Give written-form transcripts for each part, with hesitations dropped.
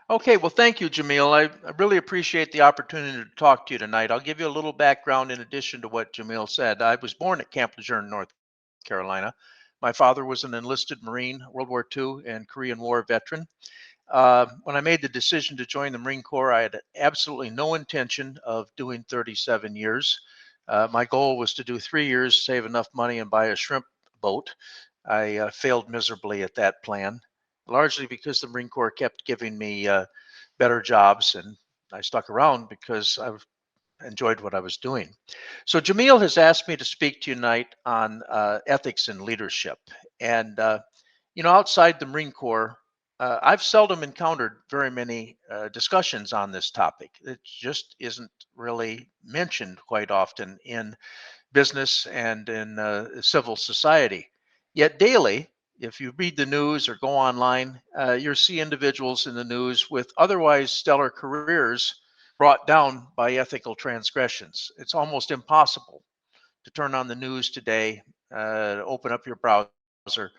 Okay, well, thank you, Jamil. I really appreciate the opportunity to talk to you tonight. I'll give you a little background in addition to what Jamil said. I was born at Camp Lejeune, North Carolina. My father was an enlisted Marine, World War II and Korean War veteran. When I made the decision to join the Marine Corps, I had absolutely no intention of doing 37 years. My goal was to do 3 years, save enough money, and buy a shrimp boat. I failed miserably at that plan, largely because the Marine Corps kept giving me better jobs, and I stuck around because I enjoyed what I was doing. So Jamil has asked me to speak to you tonight on ethics and leadership. And outside the Marine Corps, I've seldom encountered very many discussions on this topic. It just isn't really mentioned quite often in business and in civil society. Yet daily, if you read the news or go online, you'll see individuals in the news with otherwise stellar careers brought down by ethical transgressions. It's almost impossible to turn on the news today, open up your browser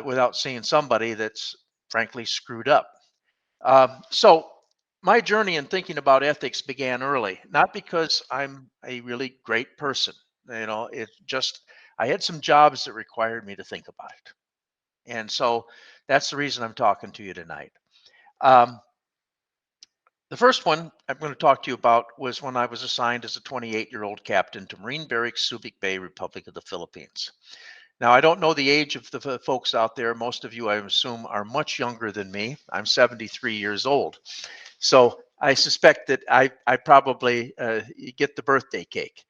without seeing somebody that's frankly screwed up. So my journey in thinking about ethics began early, not because I'm a really great person. It just, I had some jobs that required me to think about it. And so that's the reason I'm talking to you tonight. Um, the first one I'm going to talk to you about was when I was assigned as a 28-year-old captain to Marine Barracks, Subic Bay, Republic of the Philippines. Now, I don't know the age of the folks out there. Most of you, I assume, are much younger than me. I'm 73 years old. So I suspect that I probably get the birthday cake.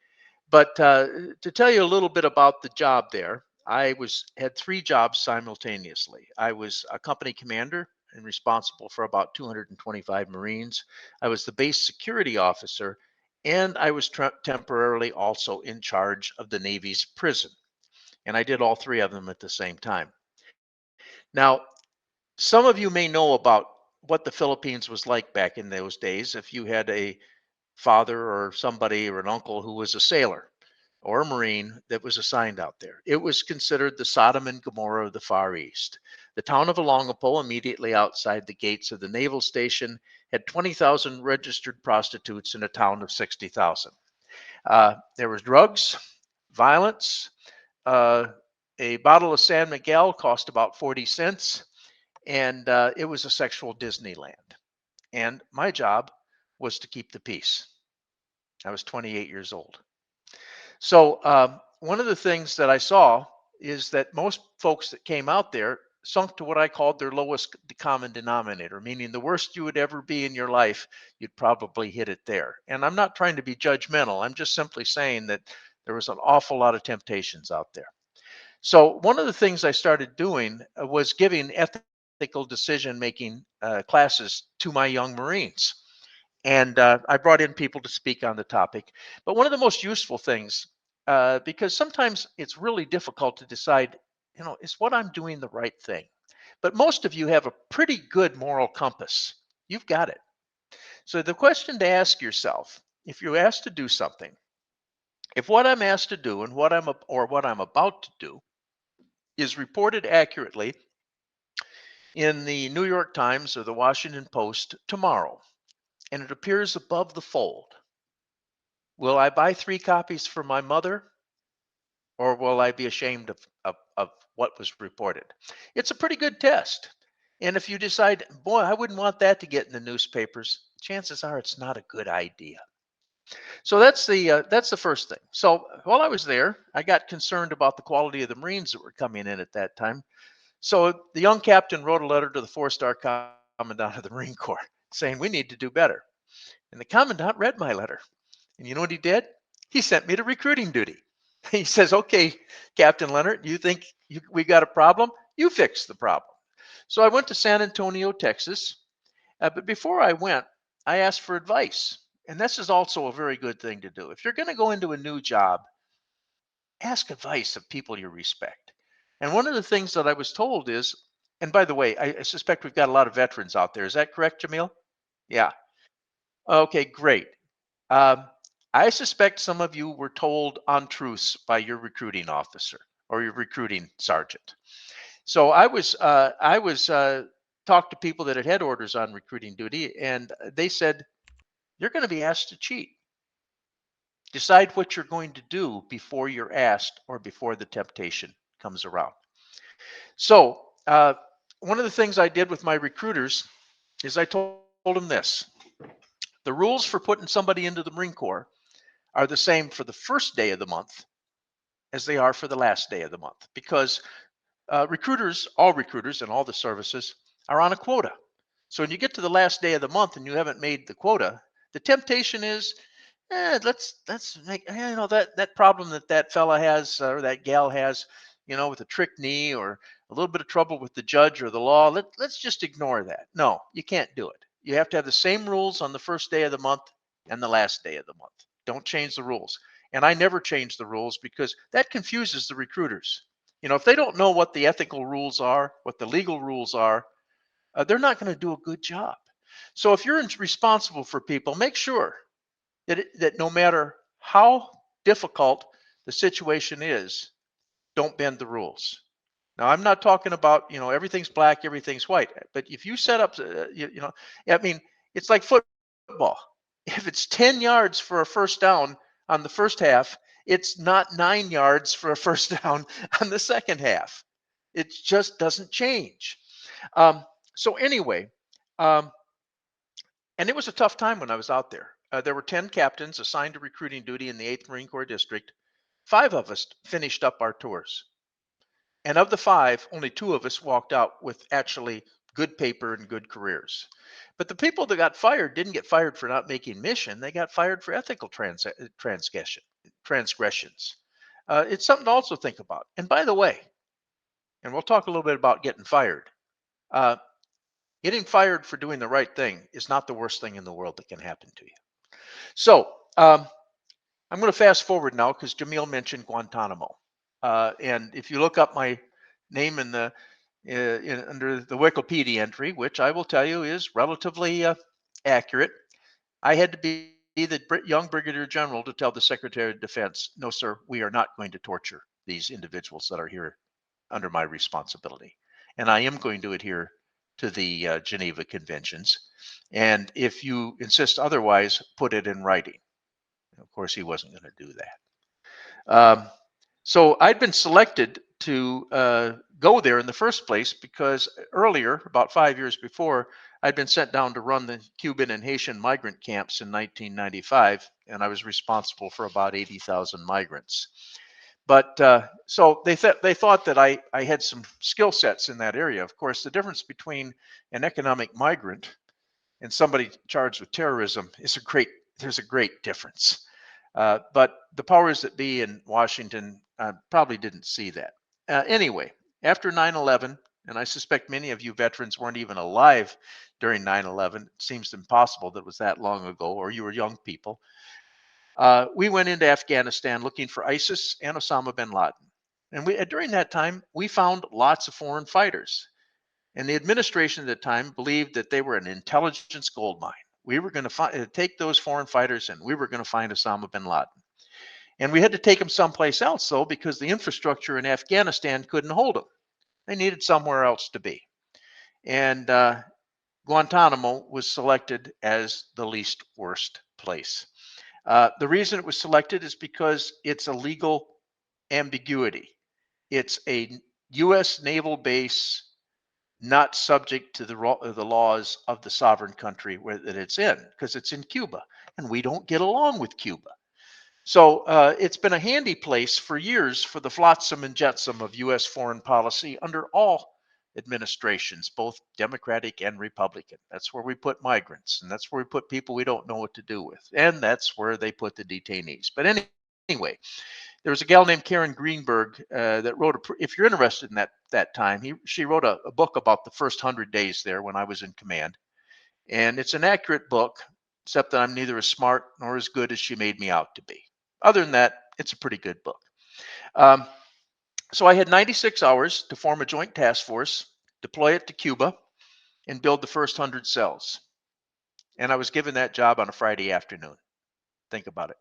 But to tell you a little bit about the job there, had three jobs simultaneously. I was a company commander and responsible for about 225 Marines. I was the base security officer, and I was temporarily also in charge of the Navy's prison. And I did all three of them at the same time. Now, some of you may know about what the Philippines was like back in those days if you had a father or somebody or an uncle who was a sailor or a Marine that was assigned out there. It was considered the Sodom and Gomorrah of the Far East. The town of Olongapo, immediately outside the gates of the naval station, had 20,000 registered prostitutes in a town of 60,000. There was drugs, violence. Uh, a bottle of San Miguel cost about 40 cents, and it was a sexual Disneyland. And my job was to keep the peace. I was 28 years old. So one of the things that I saw is that most folks that came out there sunk to what I called their lowest common denominator, meaning the worst you would ever be in your life, you'd probably hit it there. And I'm not trying to be judgmental. I'm just simply saying that there was an awful lot of temptations out there. So one of the things I started doing was giving ethical decision making classes to my young Marines. And I brought in people to speak on the topic. But one of the most useful things, because sometimes it's really difficult to decide, is what I'm doing the right thing? But most of you have a pretty good moral compass. You've got it. So the question to ask yourself, if you're asked to do something, if what I'm asked to do and what I'm about to do is reported accurately in the New York Times or the Washington Post tomorrow, and it appears above the fold, will I buy 3 copies for my mother, or will I be ashamed of what was reported? It's a pretty good test. And if you decide, boy, I wouldn't want that to get in the newspapers, chances are it's not a good idea. So that's the first thing. So while I was there, I got concerned about the quality of the Marines that were coming in at that time. So the young captain wrote a letter to the 4-star commandant of the Marine Corps saying we need to do better. And the commandant read my letter. And you know what he did? He sent me to recruiting duty. He says, okay, Captain Lehnert, you think we got a problem? You fix the problem. So I went to San Antonio, Texas. But before I went, I asked for advice. And this is also a very good thing to do. If you're going to go into a new job, ask advice of people you respect. And one of the things that I was told is, and by the way, I suspect we've got a lot of veterans out there. Is that correct, Jamil? Yeah. Okay, great. Um, I suspect some of you were told untruths by your recruiting officer or your recruiting sergeant. So I was talked to people that had orders on recruiting duty, and they said, "You're going to be asked to cheat. Decide what you're going to do before you're asked or before the temptation comes around." So, one of the things I did with my recruiters is I told them this: the rules for putting somebody into the Marine Corps are the same for the first day of the month as they are for the last day of the month, because recruiters, all recruiters in all the services, are on a quota. So when you get to the last day of the month and you haven't made the quota, the temptation is, let's make, that problem that fella has, or that gal has, with a trick knee or a little bit of trouble with the judge or the law. Let's just ignore that. No, you can't do it. You have to have the same rules on the first day of the month and the last day of the month. Don't change the rules. And I never change the rules because that confuses the recruiters. If they don't know what the ethical rules are, what the legal rules are, they're not going to do a good job. So if you're responsible for people, make sure that no matter how difficult the situation is, don't bend the rules. Now, I'm not talking about, everything's black, everything's white. But if you set up, I mean, it's like football. If it's 10 yards for a first down on the first half, it's not 9 yards for a first down on the second half. It just doesn't change. Um, so anyway, um, and it was a tough time when I was out there. There were 10 captains assigned to recruiting duty in the 8th Marine Corps District. 5 of us finished up our tours. And of the 5, only 2 of us walked out with actually good paper and good careers. But the people that got fired didn't get fired for not making mission. They got fired for ethical transgressions. It's something to also think about. And by the way, and we'll talk a little bit about getting fired. Uh, Getting fired for doing the right thing is not the worst thing in the world that can happen to you. So I'm going to fast forward now because Jamil mentioned Guantanamo. And if you look up my name in the under the Wikipedia entry, which I will tell you is relatively accurate, I had to be the young brigadier general to tell the Secretary of Defense, "No, sir, we are not going to torture these individuals that are here under my responsibility. And I am going to adhere to the Geneva Conventions. And if you insist otherwise, put it in writing." Of course, he wasn't going to do that. So I'd been selected to go there in the first place because earlier, about 5 years before, I'd been sent down to run the Cuban and Haitian migrant camps in 1995, and I was responsible for about 80,000 migrants. But so they thought that I had some skill sets in that area. Of course, the difference between an economic migrant and somebody charged with terrorism there's a great difference. But the powers that be in Washington probably didn't see that. Anyway, after 9/11, and I suspect many of you veterans weren't even alive during 9/11. It seems impossible that it was that long ago, or you were young people. We went into Afghanistan looking for ISIS and Osama bin Laden. And during that time, we found lots of foreign fighters. And the administration at the time believed that they were an intelligence gold mine. We were going to take those foreign fighters and we were going to find Osama bin Laden. And we had to take them someplace else, though, because the infrastructure in Afghanistan couldn't hold them. They needed somewhere else to be. And Guantanamo was selected as the least worst place. The reason it was selected is because it's a legal ambiguity. It's a U.S. naval base not subject to the laws of the sovereign country that it's in, because it's in Cuba, and we don't get along with Cuba. So it's been a handy place for years for the flotsam and jetsam of U.S. foreign policy under all administrations, both Democratic and Republican. That's where we put migrants, and that's where we put people we don't know what to do with, and that's where they put the detainees. But anyway, there was a gal named Karen Greenberg that wrote if you're interested in that time, she wrote a book about the first 100 days there when I was in command. And it's an accurate book, except that I'm neither as smart nor as good as she made me out to be. Other than that, it's a pretty good book. Um, so I had 96 hours to form a joint task force, deploy it to Cuba, and build the first 100 cells. And I was given that job on a Friday afternoon. Think about it.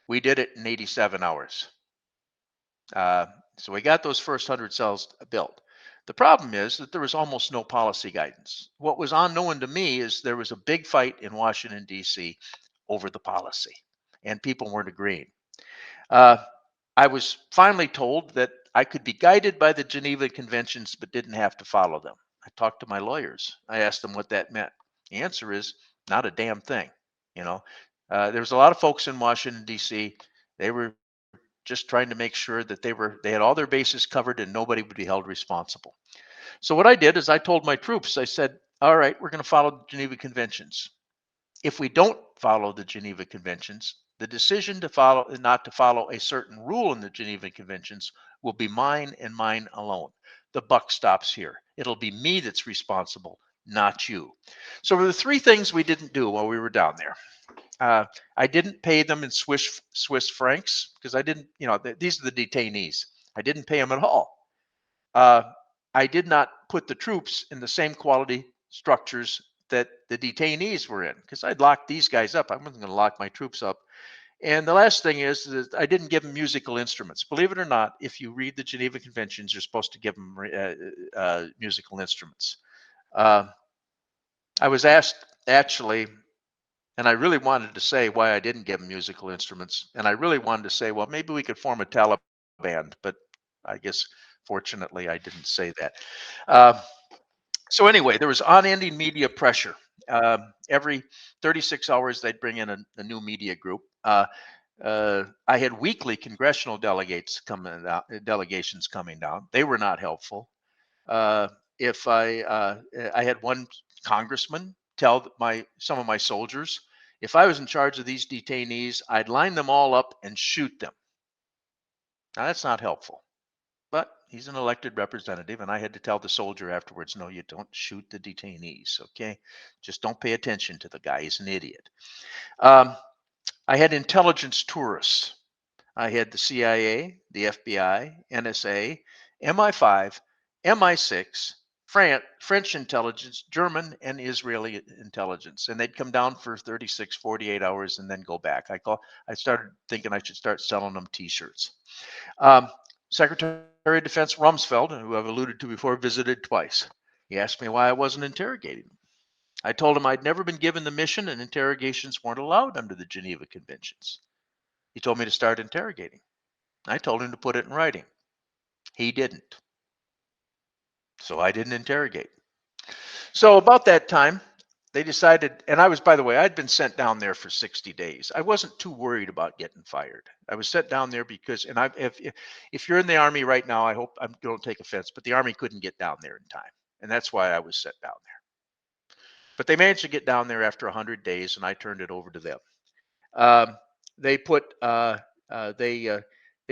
We did it in 87 hours. So we got those first 100 cells built. The problem is that there was almost no policy guidance. What was unknown to me is there was a big fight in Washington, D.C. over the policy, and people weren't agreeing. Uh, I was finally told that I could be guided by the Geneva Conventions, but didn't have to follow them. I talked to my lawyers. I asked them what that meant. The answer is not a damn thing. You know, there was a lot of folks in Washington D.C. They were just trying to make sure that they had all their bases covered and nobody would be held responsible. So what I did is I told my troops, I said, all right, we're going to follow the Geneva Conventions. If we don't follow the Geneva Conventions, the decision to follow not to follow a certain rule in the Geneva Conventions will be mine and mine alone. The buck stops here. It'll be me that's responsible, not you. So there were three things we didn't do while we were down there. I didn't pay them in Swiss francs because I didn't, these are the detainees. I didn't pay them at all. I did not put the troops in the same quality structures that the detainees were in because I'd locked these guys up. I wasn't going to lock my troops up. And the last thing is that I didn't give them musical instruments. Believe it or not, if you read the Geneva Conventions, you're supposed to give them musical instruments. I was asked actually, and I really wanted to say why I didn't give them musical instruments. And I really wanted to say, well, maybe we could form a Taliban, but I guess fortunately I didn't say that. Uh, so anyway, there was unending media pressure. Every 36 hours, they'd bring in a new media group. I had weekly congressional delegations coming down. They were not helpful. Uh, if I had one congressman tell some of my soldiers, if I was in charge of these detainees, I'd line them all up and shoot them. Now that's not helpful. But he's an elected representative, and I had to tell the soldier afterwards, no, you don't shoot the detainees, okay? Just don't pay attention to the guy. He's an idiot. Um, I had intelligence tourists. I had the CIA, the FBI, NSA, MI5, MI6, French intelligence, German and Israeli intelligence. And they'd come down for 36, 48 hours and then go back. I started thinking I should start selling them t-shirts. Secretary of Defense Rumsfeld, who I've alluded to before, visited twice. He asked me why I wasn't interrogating him. I told him I'd never been given the mission and interrogations weren't allowed under the Geneva Conventions. He told me to start interrogating. I told him to put it in writing. He didn't. So I didn't interrogate. So about that time, they decided, and I was, by the way, I'd been sent down there for 60 days. I wasn't too worried about getting fired. I was sent down there because, and if you're in the Army right now, I hope I don't take offense, but the Army couldn't get down there in time. And that's why I was sent down there. But they managed to get down there after 100 days, and I turned it over to them. Um, they put, they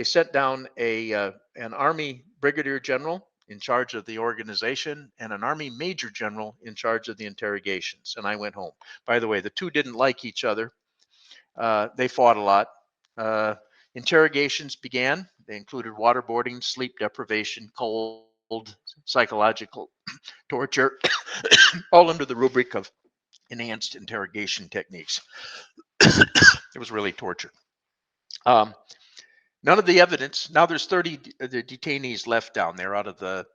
sent down an Army Brigadier General in charge of the organization and an Army Major General in charge of the interrogations. And I went home. By the way, the two didn't like each other. They fought a lot. Uh, Interrogations began. They included waterboarding, sleep deprivation, cold, psychological torture, all under the rubric of enhanced interrogation techniques. It was really torture. Um, None of the evidence. Now there's 30 the detainees left down there out of there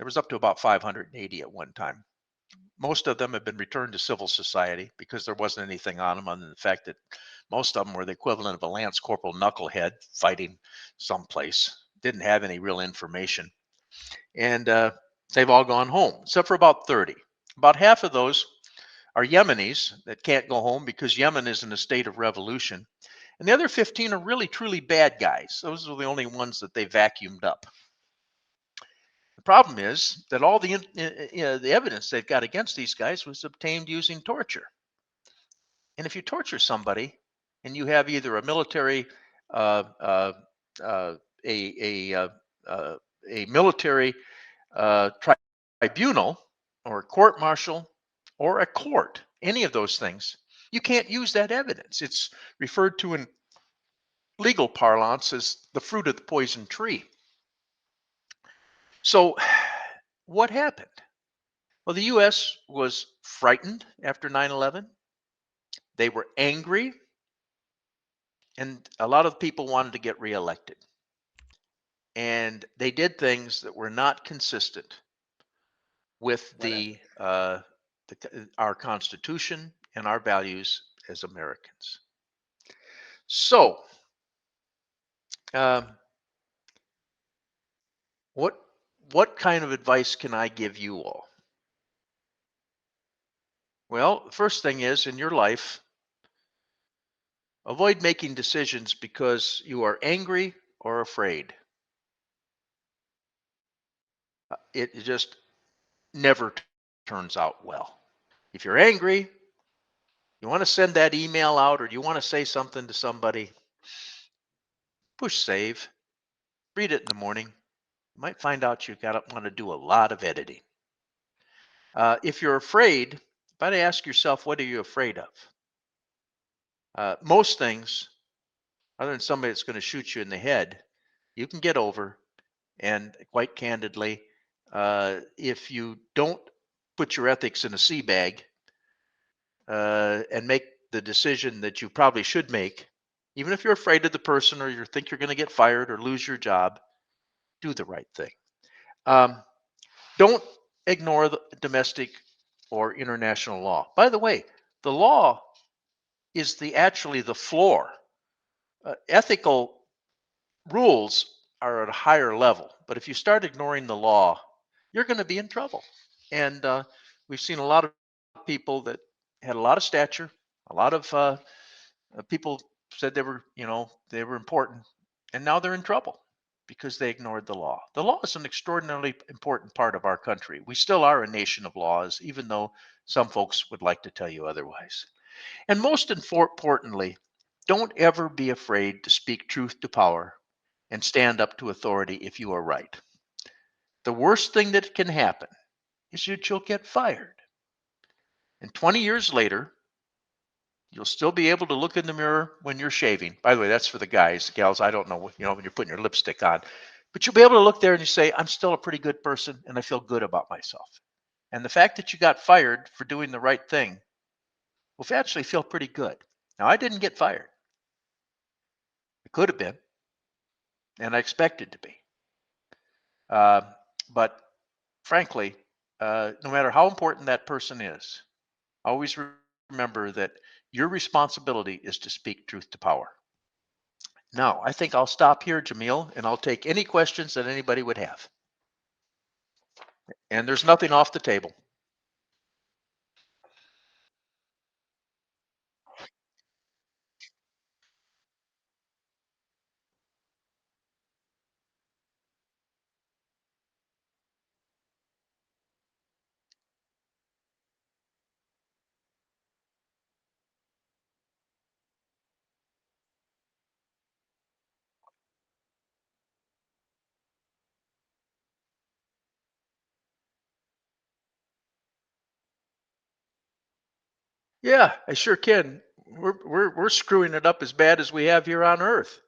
was up to about 580 at one time. Most of them have been returned to civil society because there wasn't anything on them other than the fact that most of them were the equivalent of a Lance Corporal knucklehead fighting someplace. Didn't have any real information. And they've all gone home, except for about 30. About half of those are Yemenis that can't go home because Yemen is in a state of revolution. And the other 15 are really, truly bad guys. Those are the only ones that they vacuumed up. The problem is that all the evidence they've got against these guys was obtained using torture. And if you torture somebody and you have either a military, uh, uh, uh, a, a military tribunal or a court martial or a court, any of those things, you can't use that evidence. It's referred to in legal parlance as the fruit of the poison tree. So, what happened? Well, the U.S. was frightened after 9/11. They were angry, and a lot of people wanted to get reelected. And they did things that were not consistent with Whatever. our Constitution and our values as Americans. So, um, what what kind of advice can I give you all? Well, the first thing is in your life, avoid making decisions because you are angry or afraid. It just never turns out well. If you're angry, you want to send that email out or you want to say something to somebody, push save, read it in the morning. You might find out you got to want to do a lot of editing. If you're afraid, try to ask yourself, what are you afraid of? Most things, other than somebody that's going to shoot you in the head, you can get over. And quite candidly, if you don't put your ethics in a sea bag and make the decision that you probably should make, even if you're afraid of the person or you think you're going to get fired or lose your job, do the right thing. Um, don't ignore the domestic or international law. By the way, the law is actually the floor. Ethical rules are at a higher level, but if you start ignoring the law, you're going to be in trouble. And we've seen a lot of people that had a lot of stature, a lot of people said they were important, and now they're in trouble because they ignored the law. The law is an extraordinarily important part of our country. We still are a nation of laws, even though some folks would like to tell you otherwise. And most importantly, don't ever be afraid to speak truth to power and stand up to authority if you are right. The worst thing that can happen is that you'll get fired. And 20 years later, you'll still be able to look in the mirror when you're shaving. By the way, that's for the guys. The gals, I don't know, when you're putting your lipstick on. But you'll be able to look there and you say, I'm still a pretty good person and I feel good about myself. And the fact that you got fired for doing the right thing will actually feel pretty good. Now, I didn't get fired. I could have been, and I expected to be. Uh, but frankly, no matter how important that person is, always remember that your responsibility is to speak truth to power. Now, I think I'll stop here, Jamil, and I'll take any questions that anybody would have. And there's nothing off the table. Yeah, I sure can. We're screwing it up as bad as we have here on Earth.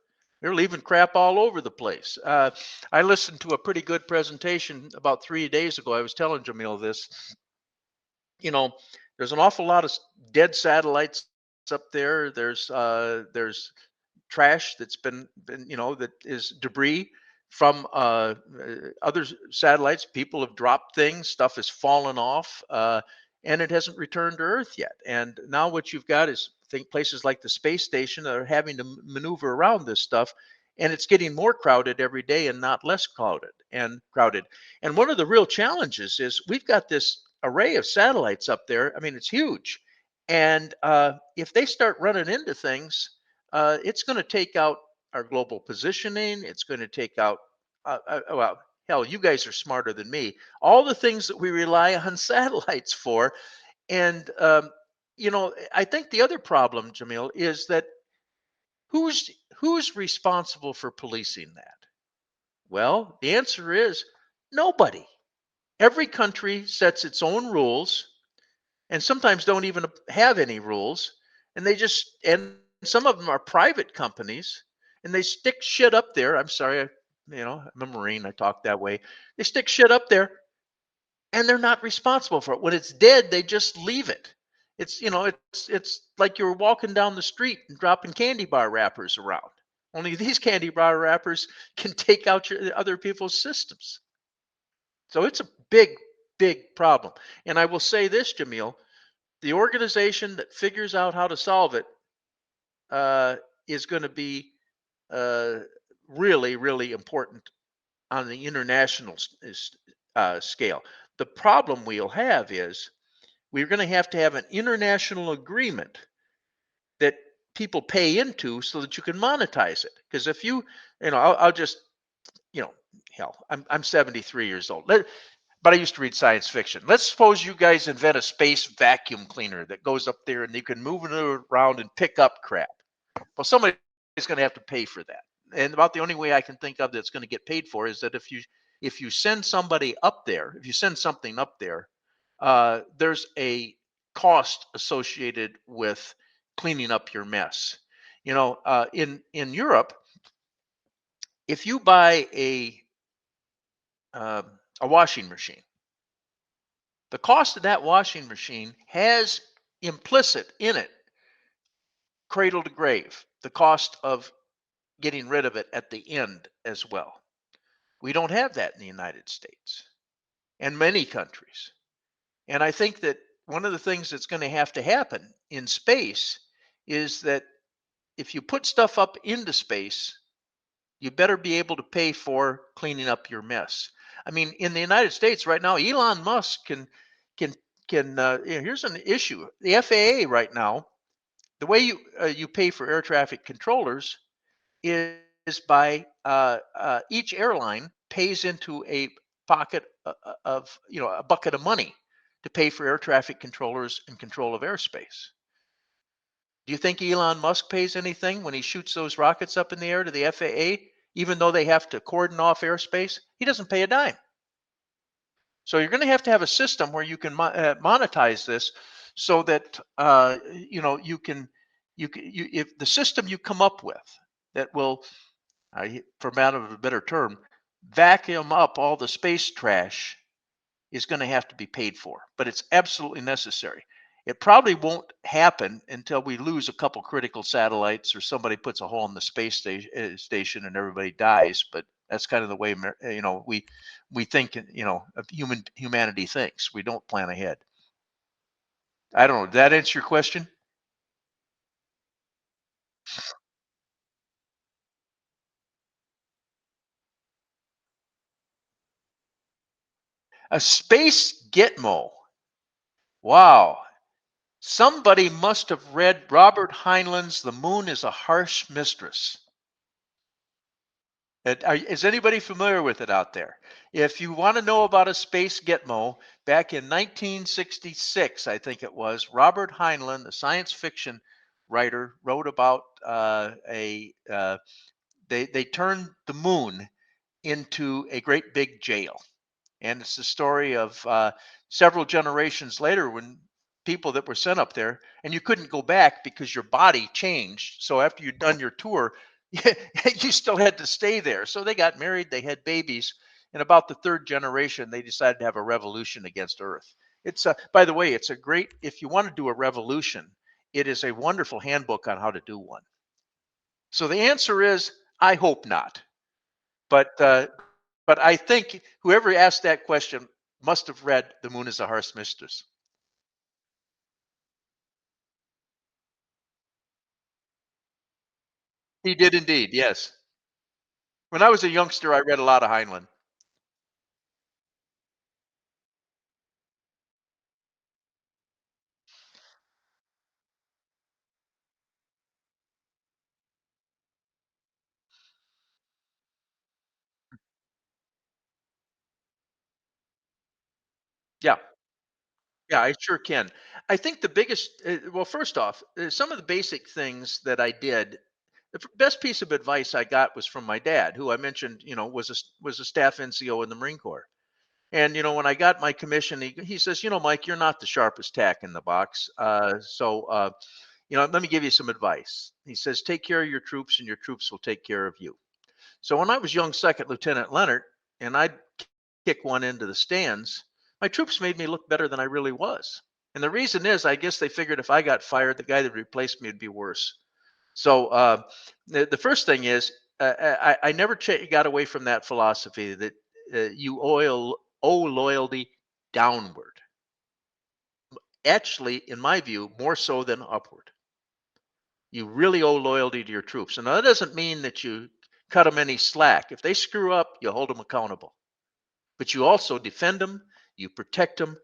They're leaving crap all over the place. I listened to a pretty good presentation about 3 days ago. I was telling Jamil this. You know, there's an awful lot of dead satellites up there. There's trash that's been that is debris from other satellites. People have dropped things, stuff has fallen off, and it hasn't returned to Earth yet. And now what you've got is think places like the space station that are having to maneuver around this stuff, and it's getting more crowded every day and not less crowded. And one of the real challenges is we've got this array of satellites up there. I mean, it's huge. And if they start running into things, it's going to take out our global positioning. It's going to take out, well, hell, you guys are smarter than me. All the things that we rely on satellites for. And, I think the other problem, Jamil, is that who's who's responsible for policing that? Well, the answer is nobody. Every country sets its own rules and sometimes don't even have any rules. And some of them are private companies and they stick shit up there. I'm sorry, I'm a Marine, I talk that way. They stick shit up there and they're not responsible for it. When it's dead, they just leave it. It's like you're walking down the street and dropping candy bar wrappers around. Only these candy bar wrappers can take out other people's systems. So it's a big big problem. And I will say this, Jamil, the organization that figures out how to solve it uh, is going to be uh, really, really important on the international scale. The problem we'll have is we're going to have an international agreement that people pay into so that you can monetize it. Because if I'll just, you know, hell, I'm 73 years old. But I used to read science fiction. Let's suppose you guys invent a space vacuum cleaner that goes up there and you can move it around and pick up crap. Well, somebody's going to have to pay for that. And about the only way I can think of that's going to get paid for is that if you send somebody up there, if you send something up there, there's a cost associated with cleaning up your mess. In Europe, if you buy uh, a washing machine, the cost of that washing machine has implicit in it cradle to grave, the cost of getting rid of it at the end as well. We don't have that in the United States and many countries. And I think that one of the things that's going to happen in space is that if you put stuff up into space, you better be able to pay for cleaning up your mess. I mean, in the United States right now, Elon Musk can here's an issue. The FAA right now, the way you pay for air traffic controllers is by each airline pays into a pocket of a bucket of money to pay for air traffic controllers and control of airspace. Do you think Elon Musk pays anything when he shoots those rockets up in the air to the FAA, even though they have to cordon off airspace? He doesn't pay a dime. So you're going to have a system where you can monetize this, so that if the system you come up with that will, for matter of a better term, vacuum up all the space trash is going to have to be paid for, but it's absolutely necessary. It probably won't happen until we lose a couple critical satellites or somebody puts a hole in the space station and everybody dies. But that's kind of the way we think. Of humanity thinks. We don't plan ahead. I don't know. Did that answer your question? A space gitmo. Wow. Somebody must have read Robert Heinlein's "The Moon is a Harsh Mistress." Is anybody familiar with it out there? If you want to know about a space gitmo, back in 1966, I think it was, Robert Heinlein, the science fiction writer, wrote about they turned the moon into a great big jail. And it's the story of several generations later when people that were sent up there, and you couldn't go back because your body changed. So after you'd done your tour, you still had to stay there. So they got married, they had babies, and about the third generation, they decided to have a revolution against Earth. By the way, it's a great, if you want to do a revolution, it is a wonderful handbook on how to do one. So the answer is, I hope not. But I think whoever asked that question must have read "The Moon is a Harsh Mistress." He did indeed, yes. When I was a youngster, I read a lot of Heinlein. Yeah, yeah, I sure can. I think the biggest, well, first off, some of the basic things that I did. The best piece of advice I got was from my dad, who I mentioned, was a staff NCO in the Marine Corps. And when I got my commission, he says, Mike, you're not the sharpest tack in the box. Let me give you some advice. He says, take care of your troops, and your troops will take care of you. So when I was young Second Lieutenant Lehnert, and I'd kick one into the stands, my troops made me look better than I really was. And the reason is, I guess they figured if I got fired, the guy that replaced me would be worse. So the first thing is, I never got away from that philosophy that you owe loyalty downward. Actually, in my view, more so than upward. You really owe loyalty to your troops. And that doesn't mean that you cut them any slack. If they screw up, you hold them accountable. But you also defend them, you protect them,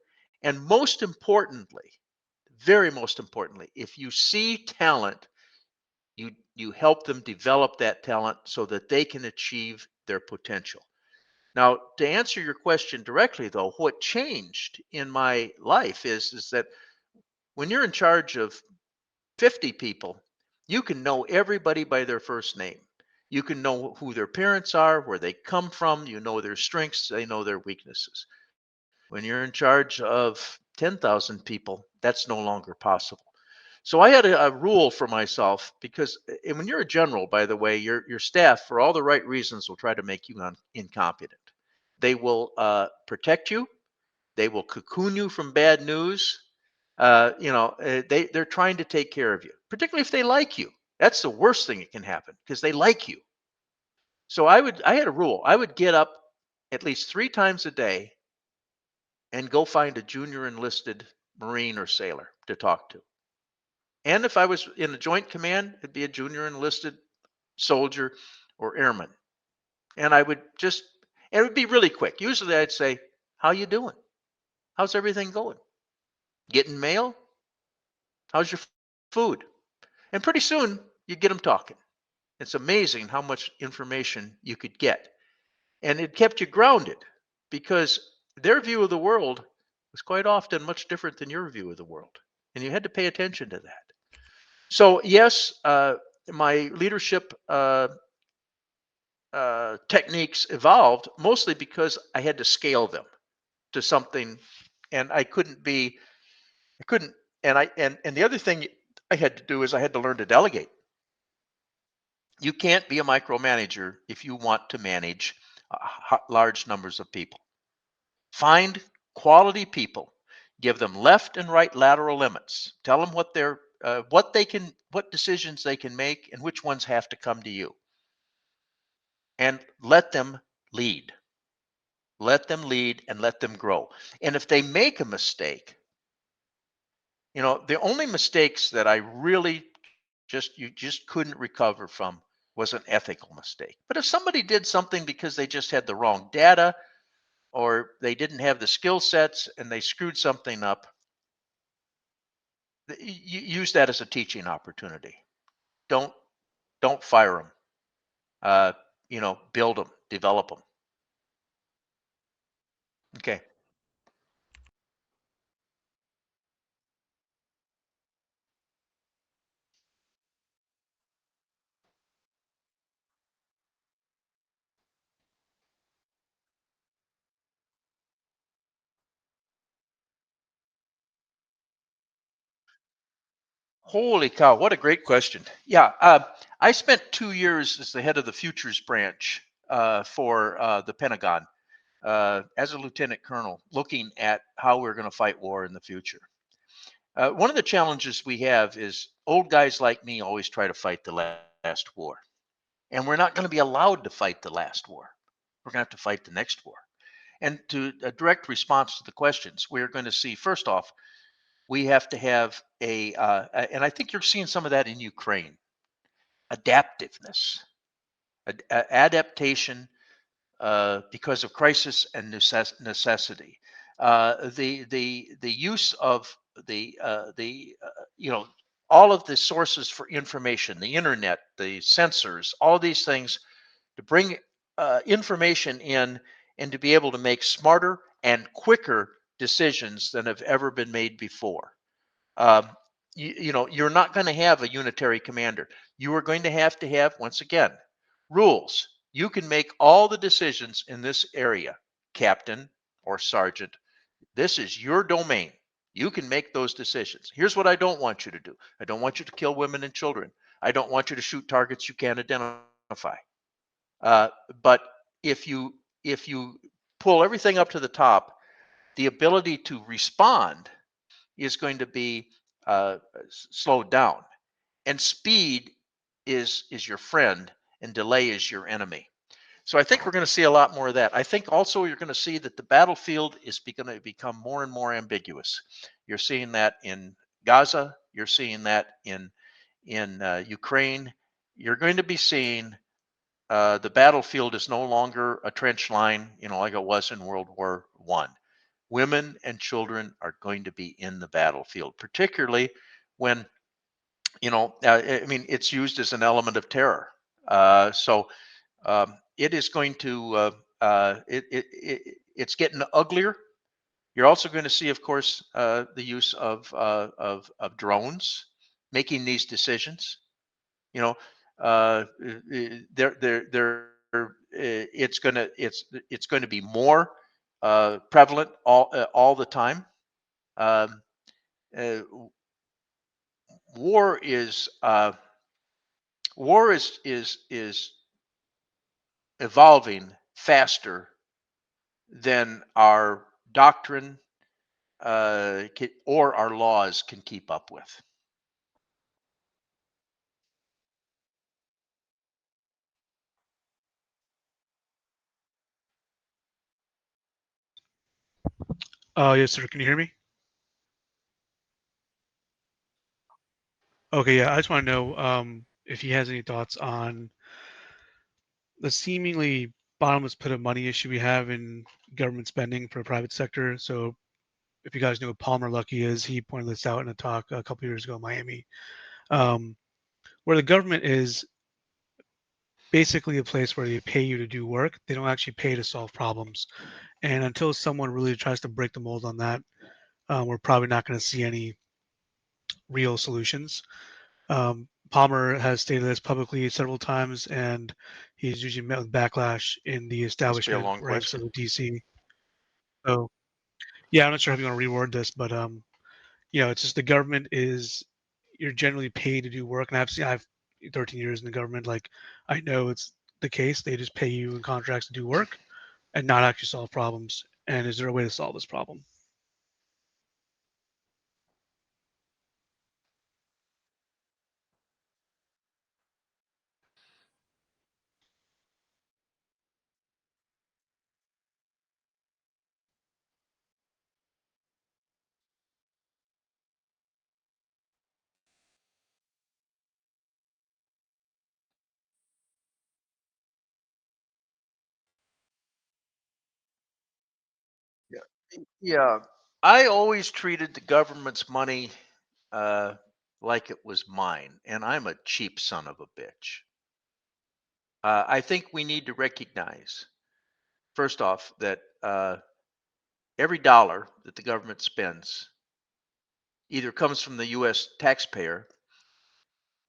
and most importantly, very most importantly, if you see talent, you help them develop that talent so that they can achieve their potential. Now, to answer your question directly, though, what changed in my life is that when you're in charge of 50 people, you can know everybody by their first name. You can know who their parents are, where they come from, you know their strengths, they know their weaknesses. When you're in charge of 10,000 people, that's no longer possible. So I had a rule for myself because and when you're a general, by the way, your staff, for all the right reasons, will try to make you incompetent. They will protect you. They will cocoon you from bad news. They're trying to take care of you, particularly if they like you. That's the worst thing that can happen because they like you. So I had a rule. I would get up at least 3 times a day and go find a junior enlisted Marine or sailor to talk to. And if I was in a joint command, it'd be a junior enlisted soldier or airman. And I would just, and it would be really quick. Usually I'd say, how you doing? How's everything going? Getting mail? How's your food? And pretty soon you get them talking. It's amazing how much information you could get. And it kept you grounded because their view of the world was quite often much different than your view of the world. And you had to pay attention to that. So, yes, my leadership techniques evolved mostly because I had to scale them to something, and I couldn't, and the other thing I had to do is I had to learn to delegate. You can't be a micromanager if you want to manage large numbers of people. Find quality people, give them left and right lateral limits. Tell them what decisions they can make and which ones have to come to you, and let them lead. Let them lead and let them grow. And if they make a mistake, the only mistakes that I really you just couldn't recover from was an ethical mistake. But if somebody did something because they just had the wrong data or they didn't have the skill sets and they screwed something up, you use that as a teaching opportunity. Don't don't fire them. Build them, develop them. Okay. Holy cow, what a great question. Yeah, I spent 2 years as the head of the futures branch for the Pentagon as a lieutenant colonel, looking at how we're going to fight war in the future. One of the challenges we have is old guys like me always try to fight the last war. And we're not going to be allowed to fight the last war. We're going to have to fight the next war. And to a direct response to the questions, we're going to see, first off, we have to have and I think you're seeing some of that in Ukraine, adaptiveness, adaptation because of crisis and necessity. The use of all of the sources for information, the internet, the sensors, all these things to bring information in and to be able to make smarter and quicker decisions than have ever been made before. Um, you're not going to have a unitary commander. You are going to have, once again, rules. You can make all the decisions in this area, captain or sergeant. This is your domain. You can make those decisions. Here's what I don't want you to do. I don't want you to kill women and children. I don't want you to shoot targets you can't identify. Uh, but if you pull everything up to the top, the ability to respond is going to be slowed down, and speed is your friend, and delay is your enemy. So I think we're going to see a lot more of that. I think also you're going to see that the battlefield is going to become more and more ambiguous. You're seeing that in Gaza. You're seeing that in Ukraine. You're going to be seeing the battlefield is no longer a trench line, like it was in World War I. Women and children are going to be in the battlefield, particularly when, I mean, it's used as an element of terror. So it is going to, it's getting uglier. You're also going to see, of course, the use of drones making these decisions. You know, it's going to be more prevalent all the time. Um, uh, war is war is evolving faster than our doctrine or our laws can keep up with. Yes, sir. Can you hear me? Okay, yeah. I just want to know if he has any thoughts on the seemingly bottomless pit of money issue we have in government spending for private sector. So, if you guys know who Palmer Luckey is, he pointed this out in a talk a couple years ago in Miami, um, where the government is basically a place where they pay you to do work. They don't actually pay to solve problems. And until someone really tries to break the mold on that, we're probably not going to see any real solutions. Palmer has stated this publicly several times, and he's usually met with backlash in the Must be a establishment long ranks of question. the DC. So, yeah, I'm not sure how you want to reword this, but it's just the government is you're generally paid to do work, and I've 13 years in the government. Like, I know it's the case. They just pay you in contracts to do work and not actually solve problems. And is there a way to solve this problem? Yeah, I always treated the government's money uh, like it was mine, and I'm a cheap son of a bitch. I think we need to recognize, first off, that every dollar that the government spends either comes from the U.S. taxpayer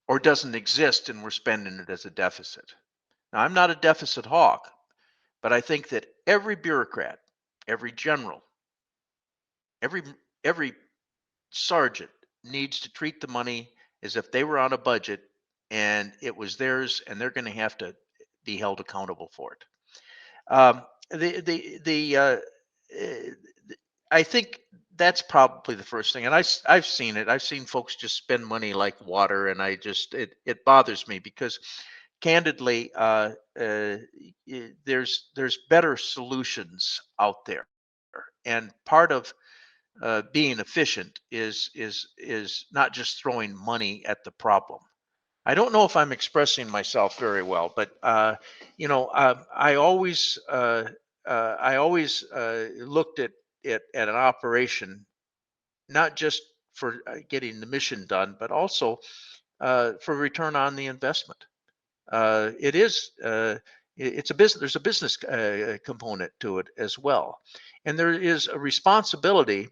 or doesn't exist, and we're spending it as a deficit. Now, I'm not a deficit hawk, but I think that every bureaucrat, every general, every every sergeant needs to treat the money as if they were on a budget and it was theirs, and they're going to have to be held accountable for it. The I think that's probably the first thing, and I've seen it. I've seen folks just spend money like water, and it bothers me because, candidly, there's better solutions out there, and part of being efficient is not just throwing money at the problem. I don't know if I'm expressing myself very well, but I always looked at an operation not just for getting the mission done, but also for return on the investment. It is it's a business. There's a business component to it as well, and there is a responsibility,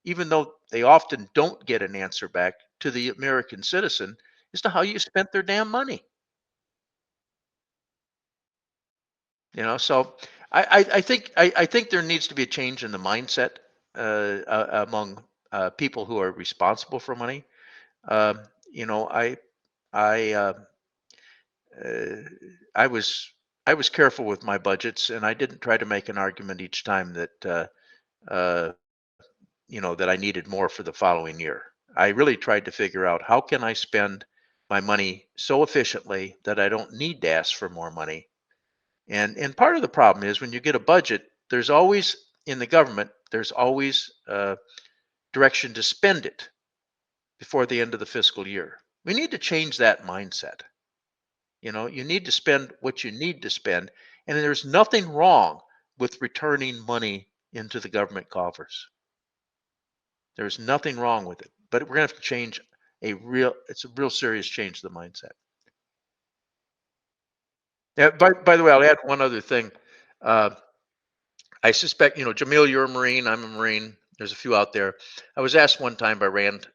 even though they often don't get an answer back, to the American citizen as to how you spent their damn money. So I think there needs to be a change in the mindset among people who are responsible for money. Um, you know, I uh, I was I was careful with my budgets, and I didn't try to make an argument each time uh, that I needed more for the following year. I really tried to figure out how can I spend my money so efficiently that I don't need to ask for more money, And part of the problem is when you get a budget, there's always in the government, there's always direction to spend it before the end of the fiscal year. We need to change that mindset. You need to spend what you need to spend, and there's nothing wrong with returning money into the government coffers. There's nothing wrong with it, but we're going to have to change it's a real serious change to the mindset. Yeah, by the way, I'll add one other thing. Uh, I suspect, Jamil, you're a Marine, I'm a Marine. There's a few out there. I was asked one time by Rand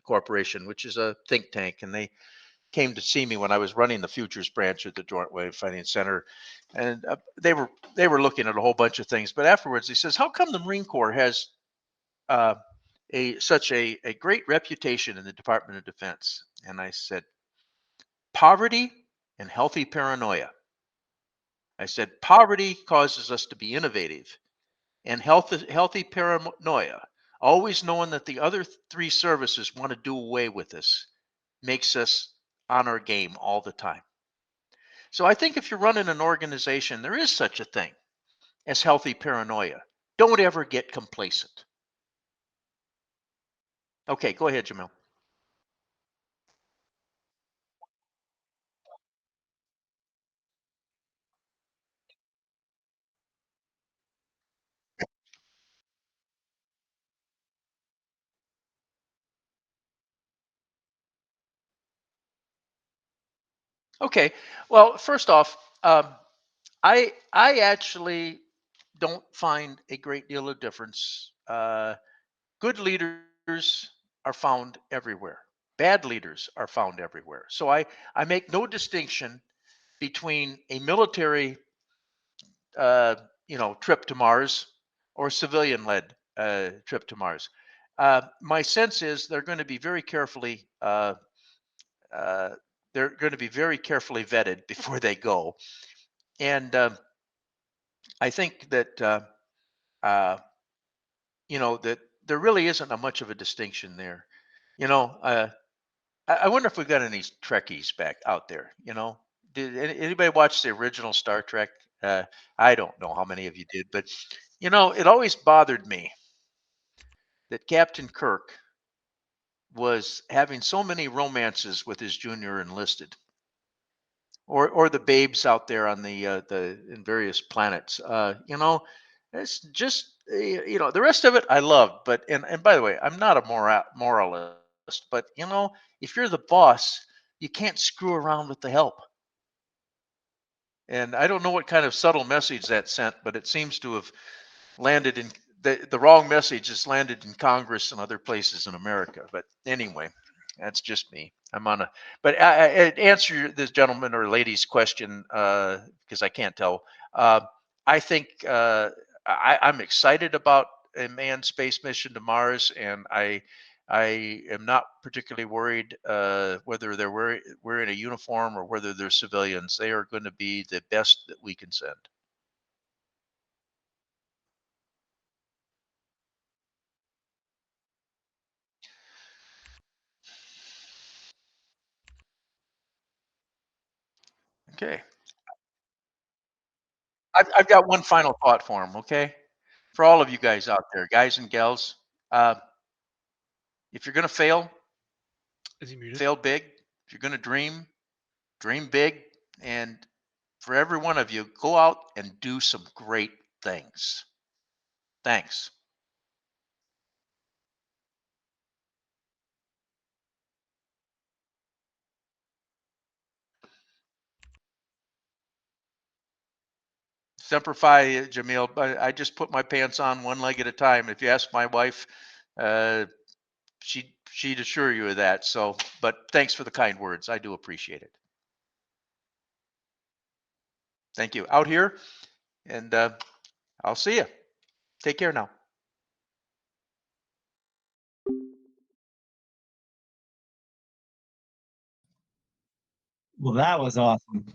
Corporation, which is a think tank, and they came to see me when I was running the futures branch at the Joint Wave Finance Center, and they were looking at a whole bunch of things. But afterwards, he says, "How come the Marine Corps has uh, such a great reputation in the Department of Defense?" And I said, "Poverty and healthy paranoia." I said, "Poverty causes us to be innovative, and healthy paranoia, always knowing that the other three services want to do away with us, makes us on our game all the time." So I think if you're running an organization, there is such a thing as healthy paranoia. Don't ever get complacent. Okay, go ahead, Jamil. Okay. Well, first off, I actually don't find a great deal of difference. Good leaders are found everywhere. Bad leaders are found everywhere. So I make no distinction between a military uh, trip to Mars or civilian-led trip to Mars. My sense is uh, they're going to be very carefully vetted before they go, and I think that uh, that there really isn't a much of a distinction there. You know, uh, I wonder if we've got any Trekkies back out there. Did anybody watch the original Star Trek? I don't know how many of you did, but it always bothered me that Captain Kirk was having so many romances with his junior enlisted, or the babes out there on the in various planets. It's just the rest of it I love, but and by the way, I'm not a moralist, but if you're the boss, you can't screw around with the help. And I don't know what kind of subtle message that sent, but it seems to have landed in the wrong message has landed in Congress and other places in America. But anyway, that's just me. I'm on a, but answer this gentleman or lady's question because I can't tell. I think I'm excited about a manned space mission to Mars, and I am not particularly worried whether they're wearing a uniform or whether they're civilians. They are going to be the best that we can send. Okay. I've got one final thought for him, okay? For all of you guys out there, guys and gals, uh, if you're gonna fail, Is he muted? fail big. If you're gonna dream, dream big. And for every one of you, go out and do some great things. Thanks. Semper Fi, Jamil. I just put my pants on one leg at a time. If you ask my wife, uh, she'd assure you of that. So, but thanks for the kind words. I do appreciate it. Thank you. Out here, and I'll see you. Take care now. Well, that was awesome.